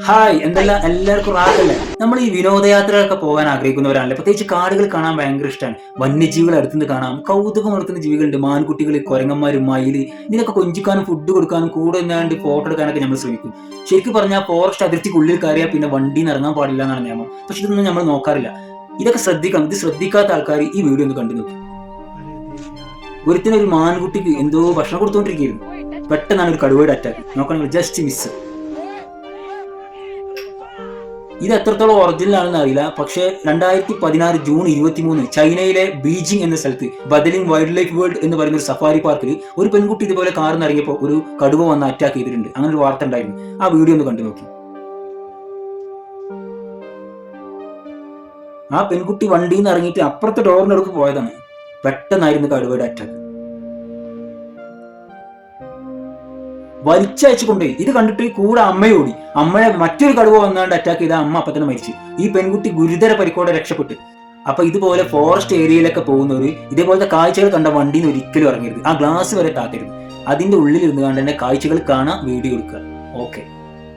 Hi എന്തെല്ലാം എല്ലാവർക്കും റാഹല്ലേ. നമ്മൾ ഈ വിനോദയാത്രകളൊക്കെ പോകാൻ ആഗ്രഹിക്കുന്നവരാണല്ലേ. പ്രത്യേകിച്ച് കാടുകൾ കാണാൻ ഭയങ്കര ഇഷ്ടമാണ്. വന്യജീവികൾ അടുത്തുനിന്ന് കാണാം. കൗതുകം വളർത്തുന്ന ജീവികളുണ്ട്. മാൻകുട്ടികൾ, കുരങ്ങന്മാർ, മയില്, ഇതിനൊക്കെ കൊഞ്ചിക്കാനും ഫുഡ് കൊടുക്കാനും കൂടെ നിന്നാണ്ട് ഫോട്ടോ എടുക്കാനൊക്കെ നമ്മൾ ശ്രമിക്കും. ശരിക്കും പറഞ്ഞാൽ ഫോറസ്റ്റ് അതിർത്തിക്കുള്ളിൽ കയറിയാൽ പിന്നെ വണ്ടിയിൽ നിന്ന് ഇറങ്ങാൻ പാടില്ല എന്നാണ് നിയമം. പക്ഷെ ഇതൊന്നും നമ്മൾ നോക്കാറില്ല. ഇതൊക്കെ ശ്രദ്ധിക്കണം. ഇത് ശ്രദ്ധിക്കാത്ത ആൾക്കാർ ഈ വീഡിയോ ഒന്ന് കണ്ടു നോക്കും. ഒരുത്തിനൊരു മാൻകുട്ടിക്ക് എന്തോ ഭക്ഷണം കൊടുത്തുകൊണ്ടിരിക്കുകയായിരുന്നു. പെട്ടെന്നാണ് ഒരു കടുവയുടെ അറ്റാക്ക്. നോക്കണമെങ്കിൽ ജസ്റ്റ് മിസ്. ഇത് എത്രത്തോളം ഒറിജിനൽ ആണെന്ന് അറിയില്ല. പക്ഷേ 2016 ജൂൺ 23 ചൈനയിലെ ബീജിംഗ് എന്ന സ്ഥലത്ത് ബദലിംഗ് വൈൽഡ് ലൈഫ് വേൾഡ് എന്ന് പറയുന്ന ഒരു സഫാരി പാർക്കിൽ ഒരു പെൺകുട്ടി ഇതുപോലെ കാറിൽ നിന്ന് ഇറങ്ങിയപ്പോൾ ഒരു കടുവ വന്ന് അറ്റാക്ക് ചെയ്തിട്ടുണ്ട്. അങ്ങനെ ഒരു വാർത്ത ഉണ്ടായിരുന്നു. ആ വീഡിയോ ഒന്ന് കണ്ടു നോക്കി. ആ പെൺകുട്ടി വണ്ടിയിൽ നിന്ന് ഇറങ്ങിയിട്ട് അപ്പുറത്തെ ഡോറിനടുക്ക് പോയതാണ്. പെട്ടെന്നായിരുന്നു കടുവയുടെ അറ്റാക്ക്. വലിച്ചയച്ചു കൊണ്ടേ. ഇത് കണ്ടിട്ട് കൂടെ അമ്മയോടി. അമ്മയെ മറ്റൊരു കടുവ വന്നാണ്ട് അറ്റാക്ക് ചെയ്ത അമ്മ അപ്പൊ തന്നെ മരിച്ചു. ഈ പെൺകുട്ടി ഗുരുതര പരിക്കോടെ രക്ഷപ്പെട്ടു. അപ്പൊ ഇതുപോലെ ഫോറസ്റ്റ് ഏരിയയിലൊക്കെ പോകുന്നവര് ഇതേപോലത്തെ കാഴ്ചകൾ കണ്ട വണ്ടിയിൽ നിന്ന് ഒരിക്കലും ഇറങ്ങരുത്. ആ ഗ്ലാസ് വരെ താത്തരുത്. അതിന്റെ ഉള്ളിൽ ഇരുന്ന് കണ്ട് തന്നെ കാഴ്ചകൾ കാണാൻ വീഡിയോ എടുക്കുക. ഓക്കെ.